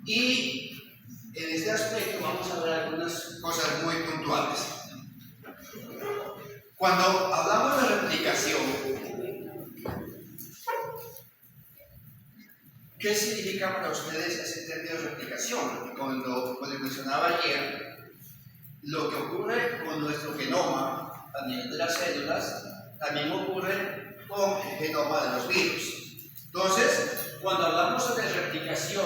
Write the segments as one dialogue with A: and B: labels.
A: Y en este aspecto vamos a ver algunas cosas muy puntuales. Cuando hablamos de replicación, ¿qué significa para ustedes ese término de replicación? Como les mencionaba ayer, lo que ocurre con nuestro genoma a nivel de las células también ocurre con el genoma de los virus. Entonces, cuando hablamos de replicación,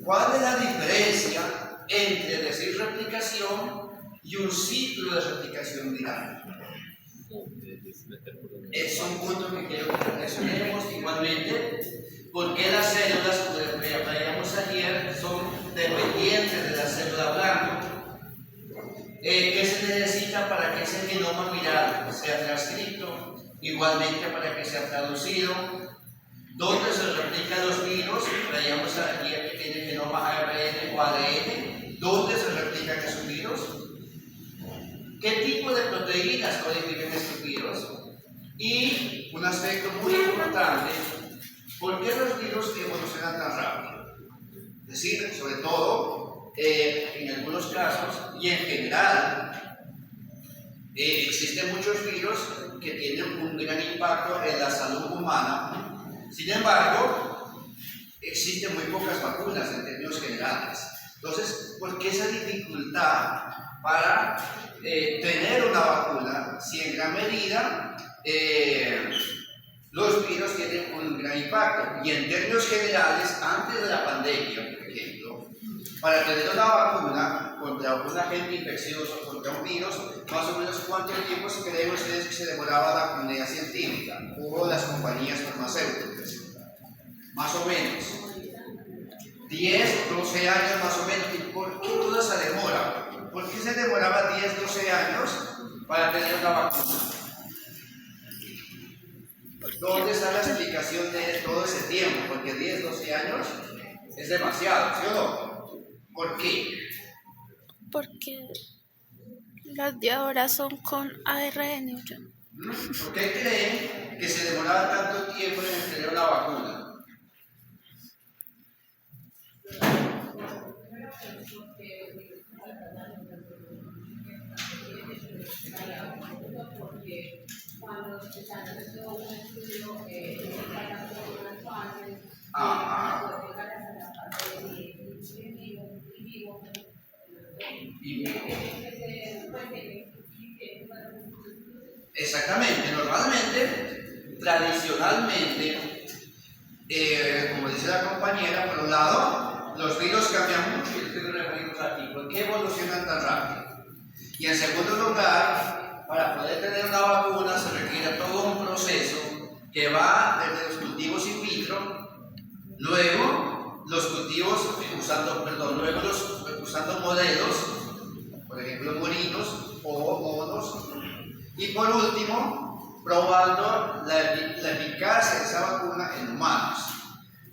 A: ¿cuál es la diferencia entre decir replicación y un ciclo de replicación viral? Es un punto que quiero que reflexionemos igualmente. ¿Por qué las células, como veíamos ayer, son dependientes de la célula blanca? ¿Qué se necesita para que ese genoma viral sea transcrito? Igualmente para que sea traducido. ¿Dónde se replican los virus? Veíamos ayer que tiene genoma ARN o ADN. ¿Dónde se replican esos virus? ¿Qué tipo de proteínas codifican estos virus? Y un aspecto muy importante, ¿por qué los virus evolucionan tan rápido? Es decir, sobre todo, en algunos casos y en general, existen muchos virus que tienen un gran impacto en la salud humana. Sin embargo, existen muy pocas vacunas en términos generales. Entonces, ¿por qué esa dificultad para tener una vacuna si en gran medida los virus tienen un gran impacto? Y en términos generales, antes de la pandemia, por ejemplo, para tener una vacuna contra un agente infeccioso, contra un virus, más o menos ¿cuánto tiempo creen ustedes que se demoraba la comunidad científica o las compañías farmacéuticas? Más o menos 10, 12 años más o menos. ¿Y por qué toda esa demora? ¿Por qué se demoraba 10, 12 años para tener una vacuna? ¿Dónde está la explicación de todo ese tiempo? Porque 10, 12 años es demasiado, ¿sí o no? ¿Por qué?
B: Porque las de ahora son con ARN.
A: ¿Por qué creen que se demoraba tanto tiempo en tener una vacuna? Exactamente, normalmente, tradicionalmente, como dice la compañera, por un lado, los virus cambian mucho y esto lo referimos aquí. ¿Por qué evolucionan tan rápido? Y en segundo lugar, para poder tener una vacuna se requiere todo un proceso que va desde los cultivos in vitro, luego los cultivos usando modelos, por ejemplo murinos o monos, y por último, probando la eficacia de esa vacuna en humanos.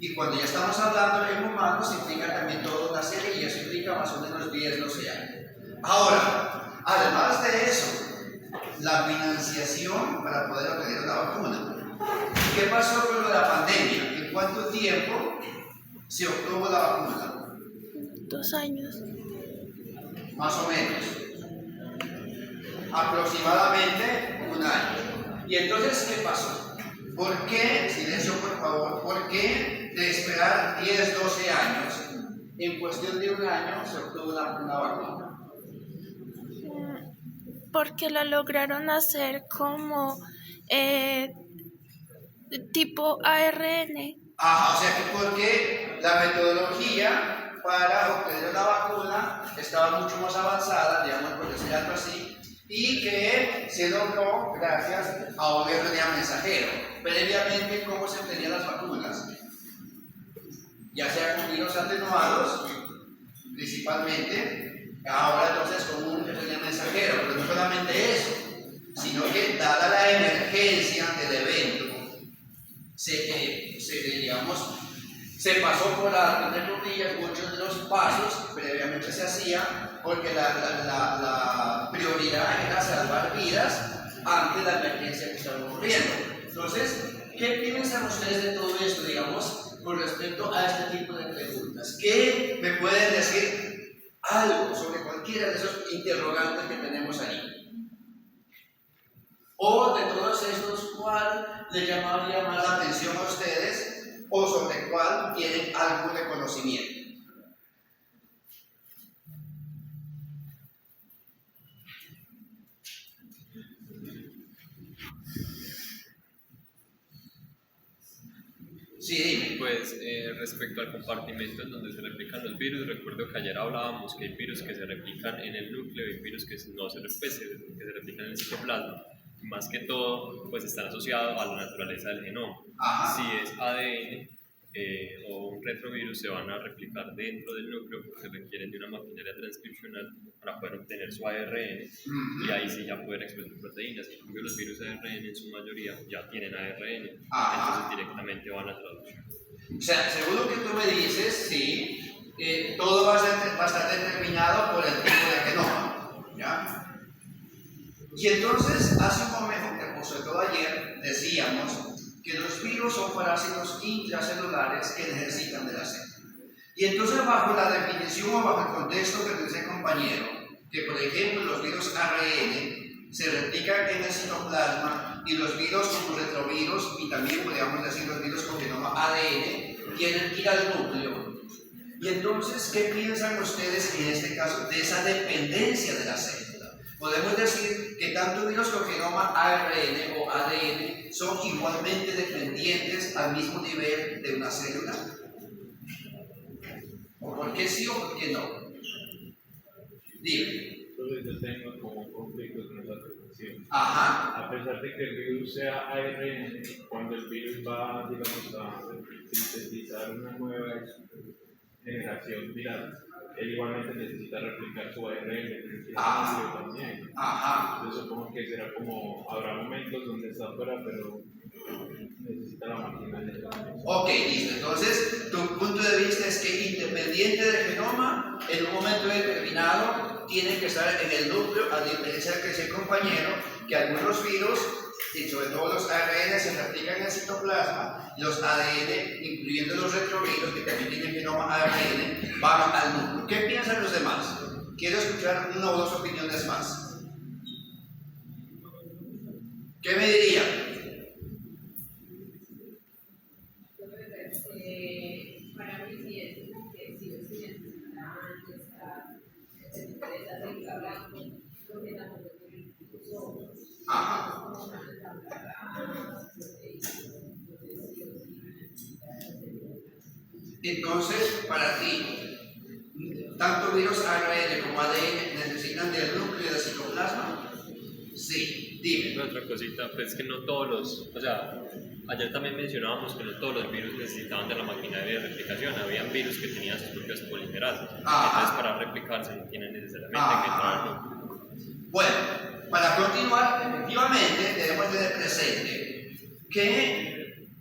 A: Y cuando ya estamos hablando en humanos, implica también toda una serie, y eso implica más o menos 10, 12 años. Ahora, además de eso, la financiación para poder obtener una vacuna. ¿Qué pasó con la pandemia? ¿En cuánto tiempo se obtuvo la vacuna?
B: 2 años.
A: Más o menos. Aproximadamente 1 año. ¿Y entonces qué pasó? ¿Por qué, silencio por favor, por qué de esperar 10, 12 años, en cuestión de 1 año se obtuvo una vacuna?
B: Porque lo lograron hacer como tipo ARN.
A: Ajá, o sea que porque la metodología para obtener una vacuna estaba mucho más avanzada, digamos por decir algo así, y que se logró gracias a un RNA mensajero. Previamente, ¿cómo se obtenían las vacunas? Ya sea con virus atenuados, principalmente, ahora entonces con un RNA mensajero, pero no solamente eso, sino que dada la emergencia del evento, se pasó por alto, entre comillas, muchos de los pasos que previamente se hacía, porque la prioridad era salvar vidas ante la emergencia que estaba ocurriendo. Entonces, ¿qué piensan ustedes de todo esto? Digamos, con respecto a este tipo de preguntas? ¿Qué me pueden decir algo sobre cualquiera de esos interrogantes que tenemos ahí? O de todos estos, ¿cuál le llamaría más la atención a ustedes? O sobre cuál tienen algo de conocimiento. Sí, dime.
C: Pues respecto al compartimento en donde se replican los virus, recuerdo que ayer hablábamos que hay virus que se replican en el núcleo y virus que no se, pues, que se replican en el citoplasma. Más que todo, pues están asociados a la naturaleza del genoma.
A: Ajá.
C: Si es ADN o un retrovirus, se van a replicar dentro del núcleo porque requieren de una maquinaria transcripcional para poder obtener su ARN y ahí sí ya pueden expresar proteínas. En cambio, los virus ARN en su mayoría ya tienen ARN, entonces directamente van a traducir.
A: O sea, según lo que tú me dices, sí, todo va a estar determinado por el tipo de genoma, ¿ya? Y entonces, hace un momento, o sobre todo ayer, decíamos que los virus son parásitos intracelulares que necesitan de la célula. Y entonces, bajo la definición o bajo el contexto que dice el compañero, que por ejemplo los virus ARN se replican en el citoplasma y los virus como retrovirus, y también podríamos decir los virus con genoma ADN, tienen que ir al núcleo. Y entonces, ¿qué piensan ustedes en este caso de esa dependencia de la célula? Podemos decir que tanto virus con genoma ARN o ADN son igualmente dependientes al mismo nivel de una célula. ¿O por qué sí o por qué no? Dime.
D: Entonces yo tengo como conflictos con esa afirmación.
A: Ajá.
D: A pesar de que el virus sea ARN, cuando el virus va, digamos, a sintetizar una nueva generación viral, él igualmente necesita replicar su ARN también.
A: Ajá.
D: Entonces supongo que será como, habrá momentos donde está fuera, pero necesita la maquinaria también.
A: Ok, listo. Entonces, tu punto de vista es que independiente del genoma, en un momento determinado, tiene que estar en el núcleo, a diferencia del que dice el compañero, que algunos virus, y sobre todo los ARN, se replican en el citoplasma, y los ADN, incluyendo los retrovirus, que también tienen genoma ARN, van al núcleo. ¿Qué piensan los demás? Quiero escuchar una o dos opiniones más. ¿Qué me dirían?
E: Para mí sí es como que sí o sí necesitan estar empresas en trabajo, porque tampoco tienen ojos.
A: Ajá. Entonces, para ti, ¿tanto virus ARN como ADN necesitan del núcleo del citoplasma? Sí, dime.
C: Otra cosita, pues que no todos los, o sea, ayer también mencionábamos que no todos los virus necesitaban de la maquinaria de replicación, habían virus que tenían sus propias polimerasas, entonces para replicarse no tienen necesariamente que entrar al núcleo.
A: Bueno, para continuar, efectivamente debemos tener presente que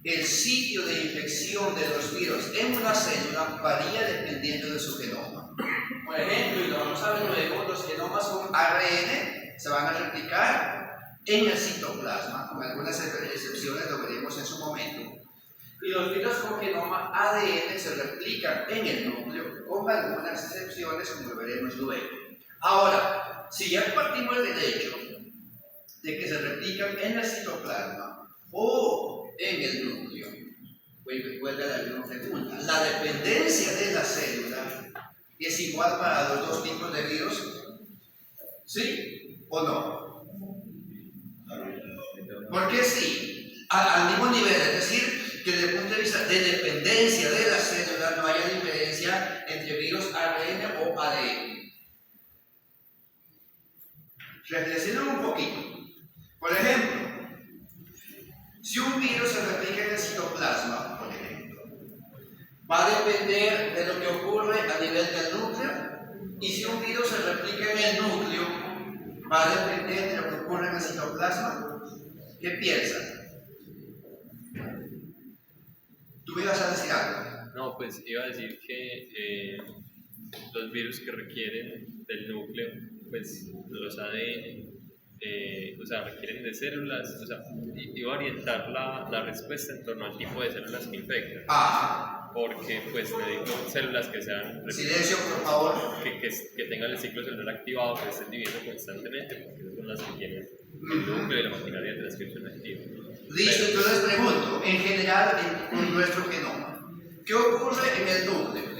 A: el sitio de infección de los virus en una célula varía dependiendo de su genoma. Por ejemplo, y lo vamos a ver luego, los genomas con ARN se van a replicar en el citoplasma, con algunas excepciones, lo veremos en su momento. Y los virus con genoma ADN se replican en el núcleo, con algunas excepciones, como lo veremos luego. Ahora, si ya partimos del hecho de que se replican en el citoplasma o en el núcleo, pues recuerda la misma pregunta, ¿la dependencia de la célula es igual para los dos tipos de virus? ¿Sí o no? ¿Por qué sí? Al mismo nivel, es decir, que desde el punto de vista de dependencia de la célula no haya diferencia entre virus ARN o ADN. Reflexionen un poquito. Por ejemplo, si un virus se replica en el citoplasma, por ejemplo, va a depender de lo que ocurre a nivel del núcleo, y si un virus se replica en el núcleo, va a depender de lo que ocurre en el citoplasma. ¿Qué piensan? ¿Tú me ibas a decir algo?
C: No, pues iba a decir que los virus que requieren del núcleo, pues los ADN, o sea, requieren de células, o sea, iba a orientar la respuesta en torno al tipo de células que infectan. Porque pues necesito células que sean
A: Silencio, por favor.
C: que tengan el ciclo celular activado, que estén dividiendo constantemente, porque esas son las que tienen el núcleo de la maquinaria de transcripción activa.
A: Listo, entonces pregunto, en general en nuestro genoma, ¿qué ocurre en el núcleo?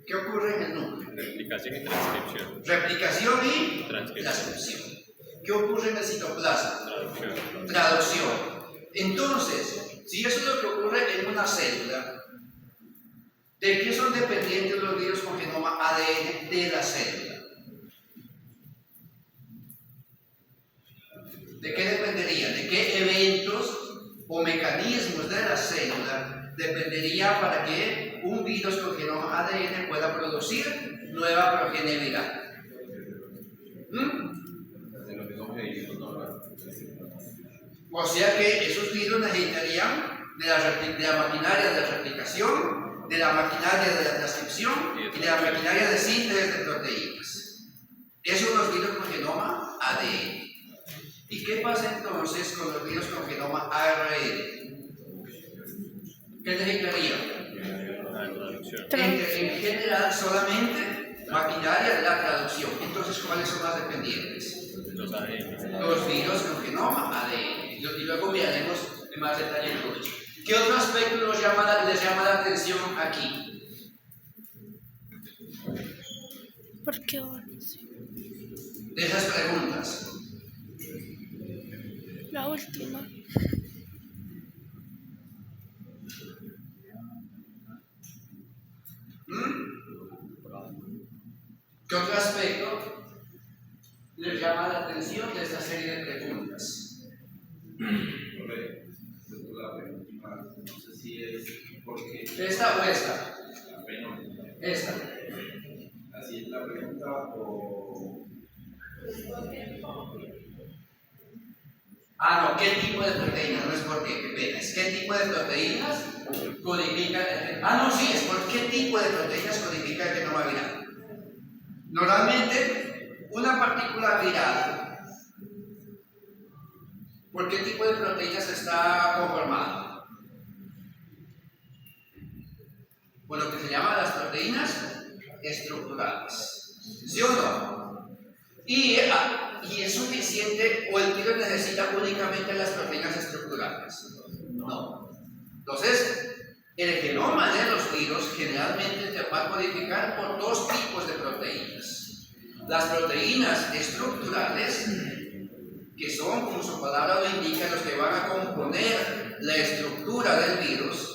A: ¿Qué ocurre en el núcleo?
C: Replicación y transcripción.
A: Replicación y
C: Transcripción.
A: transcripción. ¿Qué ocurre en el citoplasma?
C: Traducción.
A: Traducción. Entonces, si eso es lo que ocurre en una célula, ¿de qué son dependientes los virus con genoma ADN de la célula? ¿De qué dependería? ¿De qué eventos o mecanismos de la célula dependería para que un virus con genoma ADN pueda producir nueva progenie viral? O sea que esos virus necesitarían de la maquinaria de la replicación, de la maquinaria de la transcripción y de la maquinaria de síntesis de proteínas. Esos son los virus con genoma ADN. ¿Y qué pasa entonces con los virus con genoma ARN? ¿Qué necesitarían? En general solamente maquinaria de la traducción. Entonces, ¿cuáles son las dependientes?
C: Los ADN.
A: Los virus con genoma ADN. Y luego miraremos en más detalle todo esto. ¿Qué otro aspecto les llama la atención aquí?
B: ¿Por qué horas?
A: De esas preguntas.
B: La última.
A: ¿Qué otro aspecto les llama la atención de esta serie de preguntas?
F: No sé si es porque
A: ¿Esta o esta? Esta.
F: así es la pregunta o
A: No, ¿qué tipo de proteínas? No es por qué pena, es qué tipo de proteínas codifican. No, sí, es por qué tipo de proteínas codifica el genoma viral. Normalmente, una partícula viral, ¿por qué tipo de proteínas está conformada? Por lo que se llama las proteínas estructurales. ¿Sí o no? Y es suficiente o el virus necesita únicamente las proteínas estructurales. No. Entonces, el genoma de los virus generalmente se va a codificar por dos tipos de proteínas. Las proteínas estructurales, que son, como su palabra lo indica, los que van a componer la estructura del virus,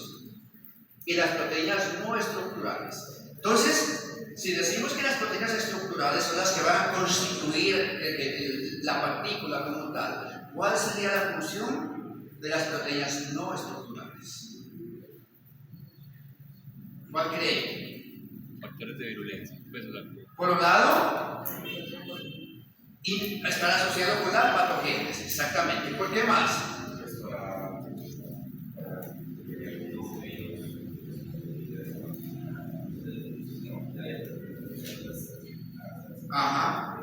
A: y las proteínas no estructurales. Entonces, si decimos que las proteínas estructurales son las que van a constituir la partícula como tal, ¿cuál sería la función de las proteínas no estructurales? ¿Cuál creen?
C: Factores de virulencia. Pues,
A: Por un lado, y estar asociado con la patogénesis, exactamente. ¿Por qué más? Ajá.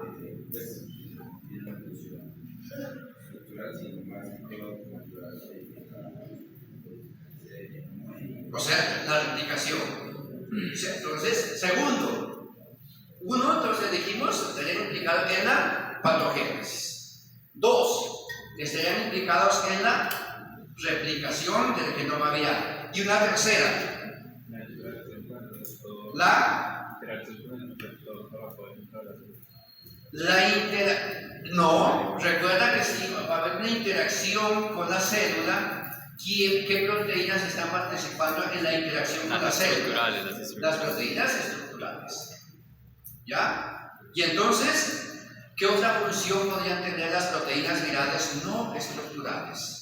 A: O sea, la replicación. Entonces, segundo, entonces dijimos, estarían implicados en la patogénesis. Dos, estarían implicados en la replicación del genoma viral. Y una tercera, no, recuerda que si va a haber una interacción con la célula, ¿qué proteínas están participando en la interacción con la célula? Las proteínas estructurales. ¿Ya? Y entonces, ¿qué otra función podrían tener las proteínas virales no estructurales?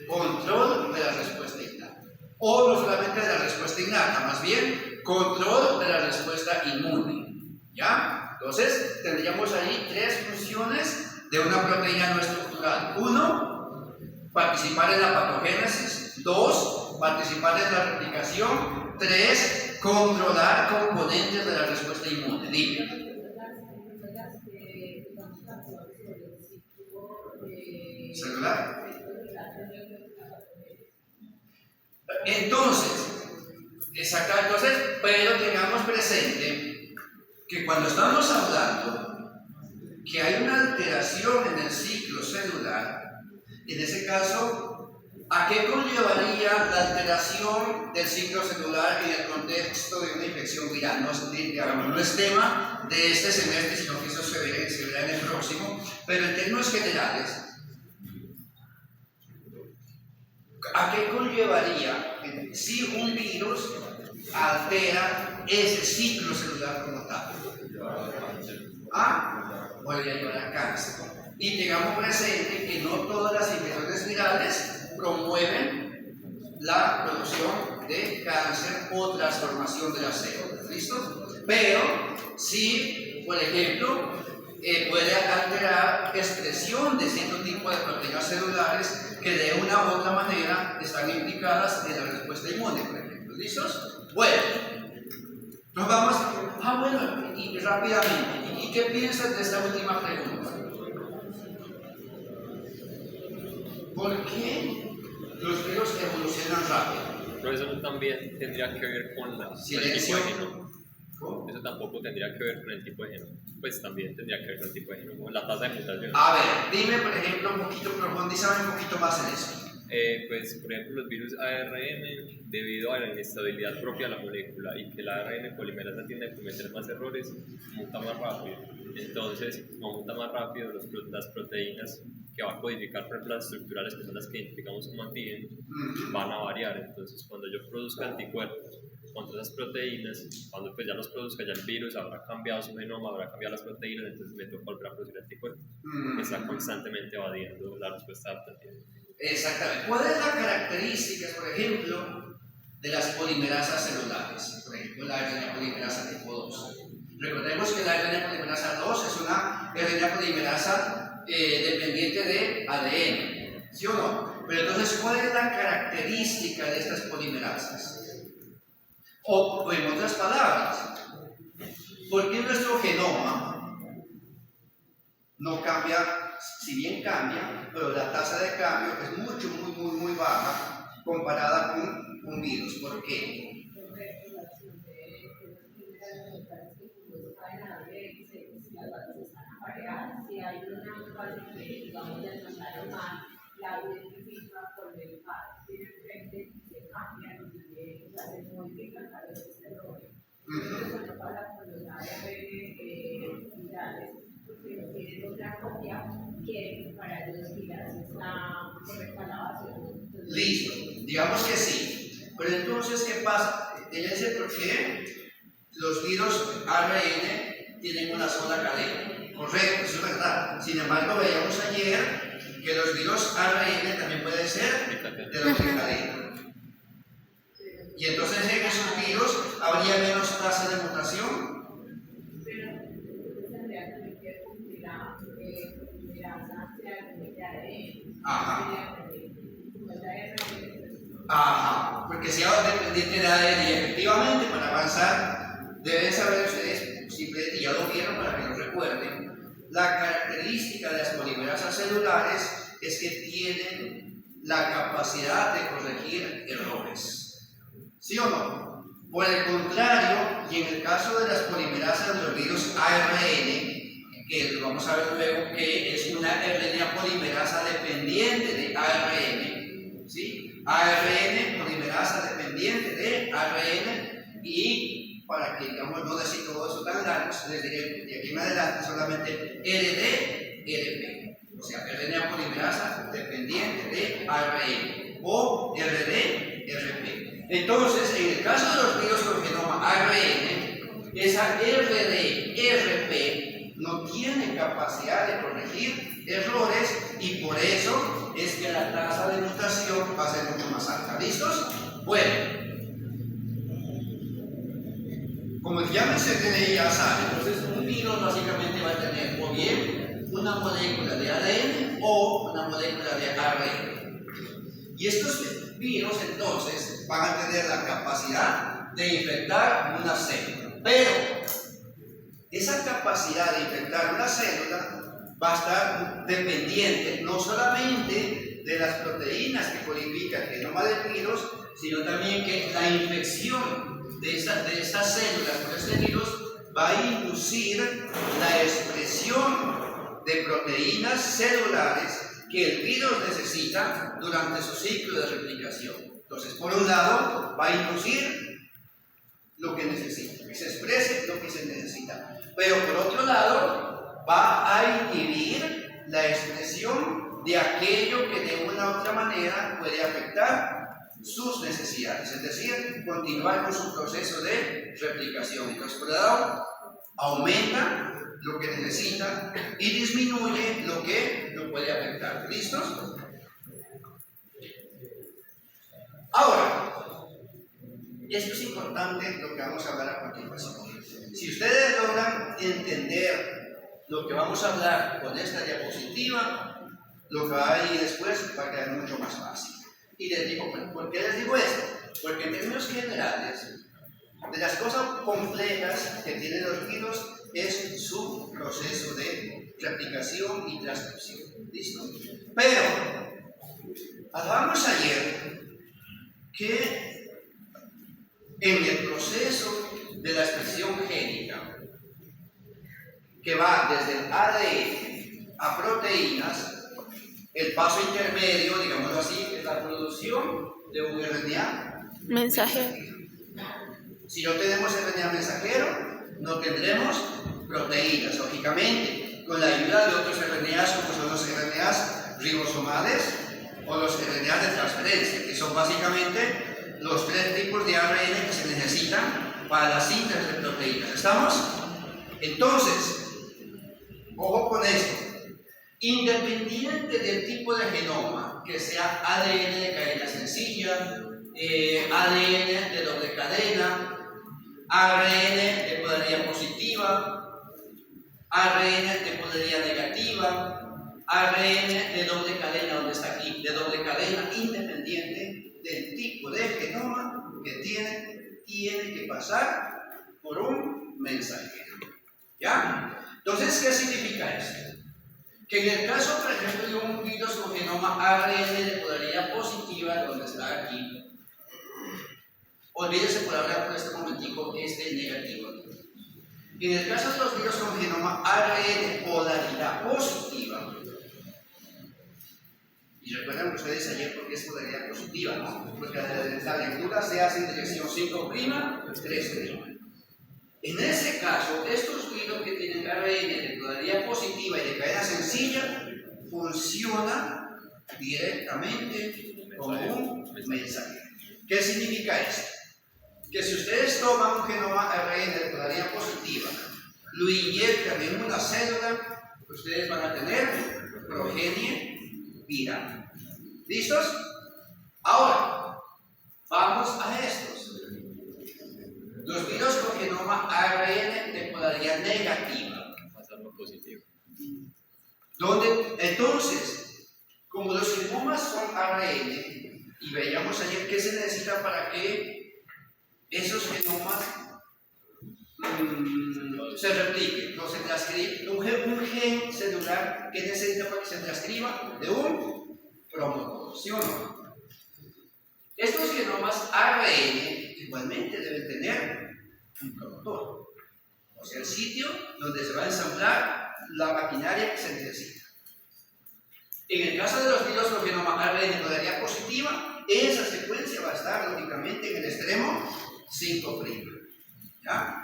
A: Control de la respuesta innata. O no solamente de la respuesta innata, más bien control de la respuesta inmune. ¿Ya? Entonces, tendríamos ahí tres funciones de una proteína no estructural. Uno, participar en la patogénesis. Dos, participar en la replicación. Tres, controlar componentes de la respuesta inmune. Dime. celular. Entonces, pero tengamos presente que cuando estamos hablando que hay una alteración en el ciclo celular, en ese caso, ¿a qué conllevaría la alteración del ciclo celular en el contexto de una infección viral? No es tema de este semestre, sino que eso se verá en el próximo, pero en términos generales, ¿a qué conllevaría si un virus altera ese ciclo celular como tal? Podría llevar a cáncer. Y tengamos presente que no todas las infecciones virales promueven la producción de cáncer o transformación de las células. ¿Listo? Pero sí, por ejemplo, puede alterar expresión de cierto tipo de proteínas celulares que de una u otra manera están implicadas en la respuesta inmune, por ejemplo. ¿Listos? Bueno, nos vamos. Bueno, y rápidamente, ¿y qué piensas de esta última pregunta? ¿Por qué los virus evolucionan rápido?
C: Pero eso también tendría que ver con el tipo de genoma. Eso tampoco tendría que ver con el tipo de genoma. Pues también tendría que ver con el tipo de genoma, la tasa de mutación.
A: A ver, dime por ejemplo un poquito, profundízame un poquito más en eso.
C: Pues por ejemplo los virus ARN, debido a la inestabilidad propia de la molécula y que la ARN polimerasa tiende a cometer más errores, muta más rápido. Entonces, como muta más rápido, las proteínas que va a codificar, por ejemplo, las estructurales, que son las que identificamos como antígenos, van a variar. Entonces, cuando yo produzca anticuerpos contra esas proteínas, cuando pues ya los produzca, ya el virus habrá cambiado su genoma, habrá cambiado las proteínas, entonces me toca volver a producir anticuerpos. Está constantemente evadiendo la respuesta adaptativa.
A: Exactamente. ¿Cuál es la característica, por ejemplo, de las polimerasas celulares? Por ejemplo, la RNA polimerasa tipo 2. Recordemos que la RNA polimerasa 2 es una RNA polimerasa dependiente de ADN, ¿sí o no? Pero entonces, ¿cuál es la característica de estas polimerasas? O en otras palabras, ¿por qué nuestro genoma no cambia? Si bien cambia, pero la tasa de cambio es muy baja comparada con un virus. ¿Por qué?
E: Si hay una fase que, digamos, ya mandaron mal, la identifica por el par, tiene frente, se cambia y se modifican para los errores. Entonces, para los ARN virales, porque no tienen otra copia que para los virales está correcta la base.
A: Listo, digamos que sí. Pero entonces, ¿qué pasa? Fíjense por qué los virus ARN tienen una sola cadena. Correcto, eso es verdad. Sin embargo, veíamos ayer que los virus ARN también pueden ser de doble cadena. Y entonces en esos virus habría menos tasa de mutación.
E: Pero tendría también que cumplir la polimerasa de ARN.
A: Ajá, porque si ahora dependiente de ADN y efectivamente para avanzar deben saber ustedes, simplemente ya lo vieron para que lo recuerden, la característica de las polimerasas celulares es que tienen la capacidad de corregir errores. ¿Sí o no? Por el contrario, y en el caso de las polimerasas de los virus ARN, que lo vamos a ver luego que es una RNA polimerasa dependiente de ARN, ¿sí? ARN, polimerasa dependiente de ARN, y para que digamos no decir todo eso tan largo, les diré de aquí en adelante solamente RD-RP, o sea, RNA polimerasa dependiente de ARN o RD-RP. Entonces, en el caso de los virus con genoma ARN, esa RD-RP no tiene capacidad de corregir errores y por eso es que la tasa de mutación va a ser mucho más alta. ¿Listos? Bueno, como ya mencioné, ya saben, entonces un virus básicamente va a tener o bien una molécula de ADN o una molécula de ARN. Y estos virus entonces van a tener la capacidad de infectar una célula. Pero esa capacidad de infectar una célula
G: va a estar dependiente no solamente de las proteínas que codifica el genoma del virus, sino también que la infección de estas células por este virus va a inducir la expresión de proteínas celulares que el virus necesita durante su ciclo de replicación. Entonces, por un lado, va a inducir lo que necesita, que se exprese lo que se necesita. Pero por otro lado, va a inhibir la expresión de aquello que de una u otra manera puede afectar sus necesidades, es decir, continuar con su proceso de replicación. Entonces, por un lado, aumenta lo que necesita y disminuye lo que lo puede afectar. ¿Listos? Ahora, esto es importante lo que vamos a hablar a continuación. Si ustedes logran entender lo que vamos a hablar con esta diapositiva, lo que va a ir después va a quedar mucho más fácil. Y les digo, ¿por qué les digo esto? Porque en términos generales, de las cosas complejas que tienen los virus es su proceso de replicación y transcripción. ¿Listo? Pero, hablamos ayer que en el proceso de la expresión génica, que va desde el ADN a proteínas, el paso intermedio, digámoslo así, es la producción de un RNA
B: Mensajero.
G: Si no tenemos RNA mensajero, no tendremos proteínas, lógicamente, con la ayuda de otros RNAs, como son los RNAs ribosomales o los RNAs de transferencia, que son básicamente los 3 tipos de ARN que se necesitan para la síntesis de proteínas. ¿Estamos? Entonces, ojo con esto. Independiente del tipo de genoma, que sea ADN de cadena sencilla, ADN de doble cadena, ARN de polería positiva, ARN de polería negativa, ARN de doble cadena, donde está aquí, de doble cadena, independiente del tipo de genoma que tiene que pasar por un mensajero. ¿Ya? Entonces, ¿qué significa esto? Que en el caso, por ejemplo, de un virus con genoma ARN de polería positiva, donde está aquí, olvídese por hablar por este momentico este negativo. En el caso de los virus con genoma ARN de polaridad positiva, y recuerdan ustedes ayer por qué es polaridad positiva, ¿no? Porque la lectura se hace en dirección 5', 3'. En ese caso, estos virus que tienen ARN de polaridad positiva y de cadena sencilla funcionan directamente como un mensajero. ¿Qué significa esto? Que si ustedes toman un genoma ARN de polaridad positiva, lo inyectan en una célula, ustedes van a tener progenie viral. ¿Listos? Ahora, vamos a estos. Los virus con genoma ARN de polaridad negativa.
C: Pasarlo positivo.
G: Entonces, como los genomas son ARN, y veíamos ayer qué se necesita para que esos genomas se repliquen, no se transcriben. Un gen celular que necesita para que se transcriba de un promotor, ¿sí o no? Estos genomas ARN igualmente deben tener un promotor, o sea, el sitio donde se va a ensamblar la maquinaria que se necesita. En el caso de los virus con genoma ARN de polaridad positiva, esa secuencia va a estar lógicamente en el extremo 5'. ¿Ya?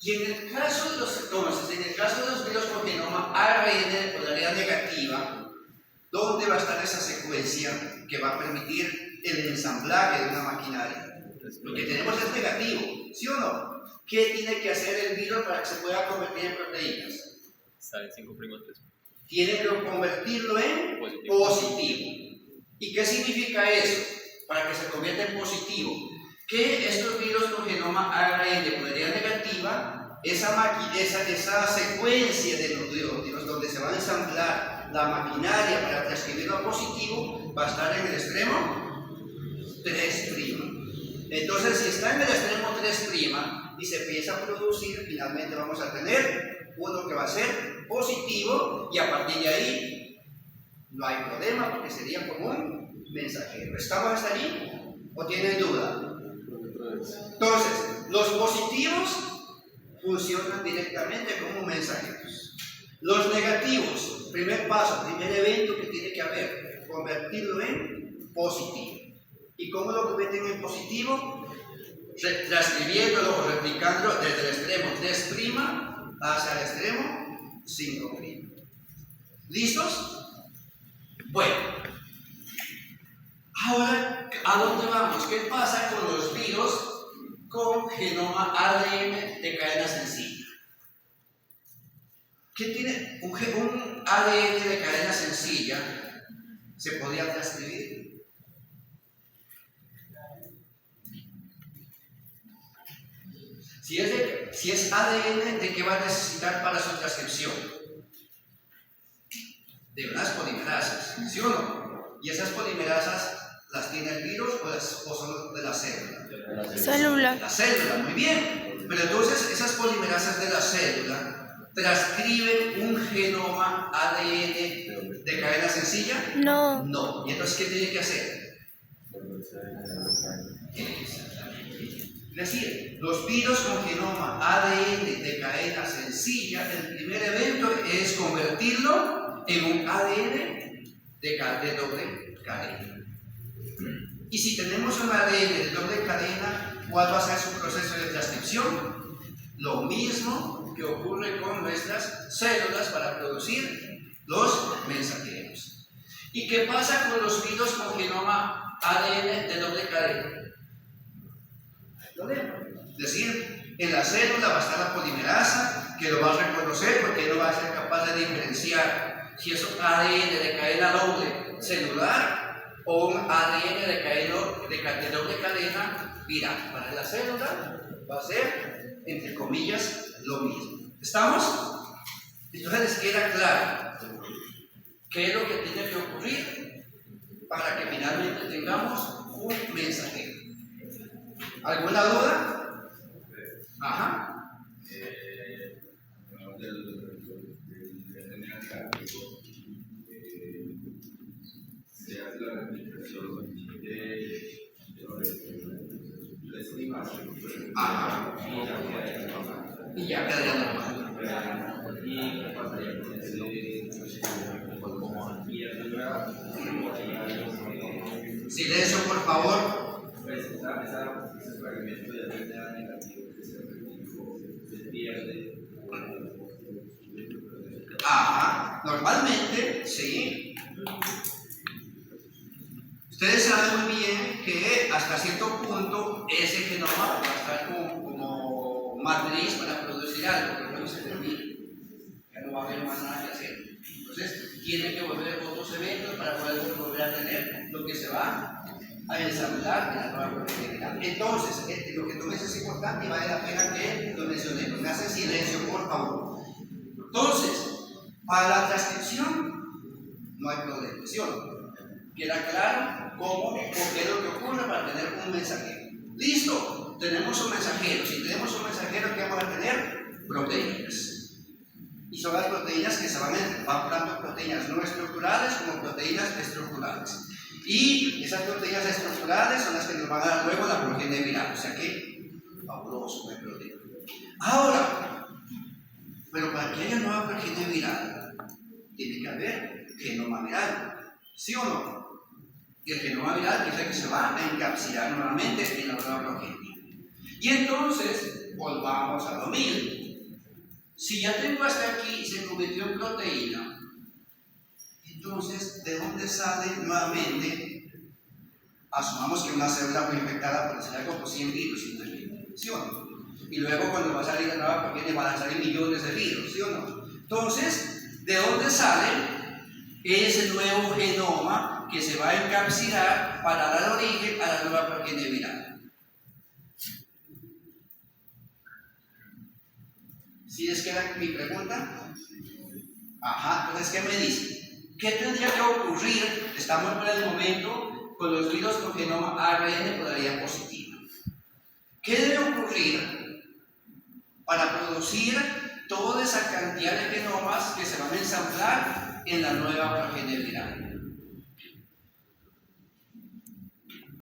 G: Y en el caso de los virus con genoma ARN de polaridad negativa, ¿dónde va a estar esa secuencia que va a permitir el ensamblaje de una maquinaria? Lo que tenemos es negativo, ¿sí o no? ¿Qué tiene que hacer el virus para que se pueda convertir en proteínas?
C: Está en 5', 3'.
G: Tiene que convertirlo en positivo. ¿Y qué significa eso? Para que se convierta en positivo. Que estos virus con genoma ARN de polaridad negativa, esa secuencia de nucleótidos donde se va a ensamblar la maquinaria para transcribirlo a positivo, va a estar en el extremo 3'. Entonces, si está en el extremo 3' y se empieza a producir, finalmente vamos a tener uno que va a ser positivo y a partir de ahí no hay problema porque sería como un mensajero. ¿Estamos hasta allí? ¿O tienen duda? Entonces, los positivos funcionan directamente como mensajeros. Los negativos, primer paso, primer evento que tiene que haber, convertirlo en positivo. ¿Y cómo lo convierten en positivo? Transcribiéndolo o replicándolo desde el extremo 3' hacia el extremo 5'. ¿Listos? Bueno, ahora, ¿a dónde vamos? ¿Qué pasa con los virus con genoma ADN de cadena sencilla? ¿Qué tiene un ADN de cadena sencilla? ¿Se podría transcribir? Si es ADN, ¿de qué va a necesitar para su transcripción? De unas polimerasas, ¿sí o no? ¿Y esas polimerasas las tiene el virus o son de la célula?
B: Célula.
G: De la célula, muy bien. Pero entonces esas polimerasas de la célula transcriben un genoma ADN de cadena sencilla.
B: No.
G: No. ¿Y entonces qué tiene que hacer? Es decir, los virus con genoma ADN de cadena sencilla, el primer evento es convertirlo en un ADN de doble cadena. Y si tenemos un ADN de doble cadena, ¿cuál va a ser su proceso de transcripción? Lo mismo que ocurre con nuestras células para producir los mensajeros. ¿Y qué pasa con los virus con genoma ADN de doble cadena? Es decir, en la célula va a estar la polimerasa que lo va a reconocer porque no va a ser capaz de diferenciar si es un ADN de cadena doble celular o un ADN de doble cadena viral. Para la célula va a ser, entre comillas, lo mismo. ¿Estamos? Entonces les queda claro qué es lo que tiene que ocurrir para que finalmente tengamos un mensajero. ¿Alguna duda? Ajá.
F: Se hace la replicación de la estimación.
G: Ajá. Y ya quedaría normal.
F: Y pasaría con ese
G: Silencio, por favor.
F: ese fragmento de ADN negativo que se replicó, se pierde.
G: Ajá. Normalmente, sí. Ustedes saben muy bien que hasta cierto punto ese genoma va a estar como matriz para producir algo, pero luego se termina. Ya no va a haber más nada que hacer. Entonces, tiene que volver otros eventos para poder volver a tener lo que se va a ensamblar en la nueva proteína. Entonces, lo que tú me dices es importante y vale la pena que lo mencionemos. Me hacen silencio, por favor. Entonces, para la transcripción no hay problema, ¿sí o no? Queda claro cómo o qué es lo que ocurre para tener un mensajero. ¡Listo! Tenemos un mensajero. Si tenemos un mensajero, ¿qué vamos a tener? Proteínas. Y son las proteínas que se van tanto proteínas no estructurales como proteínas estructurales. Y esas proteínas estructurales son las que nos van a dar luego la progenie viral. O sea que, fabuloso, no hay problema. Ahora, pero para que haya nueva progenie viral, tiene que haber genoma viral. ¿Sí o no? Y el genoma viral es el que se va a encapsular nuevamente en la nueva progenie. Y entonces, volvamos a lo mismo. Si ya tengo hasta aquí y se convirtió en proteína, entonces, ¿de dónde sale nuevamente? Asumamos que una célula fue infectada por decir algo por 100 virus, ¿sí o no? Y luego cuando va a salir la nueva progenie van a salir millones de virus, ¿sí o no? Entonces, ¿de dónde sale ese nuevo genoma que se va a encapsular para dar origen a la nueva progenie viral? ¿Sí les queda mi pregunta? Ajá, entonces, ¿qué me dice? ¿Qué tendría que ocurrir? Estamos por el momento con los virus con genoma ARN polaridad positiva. ¿Qué debe ocurrir para producir toda esa cantidad de genomas que se van a ensamblar en la nueva progenialidad.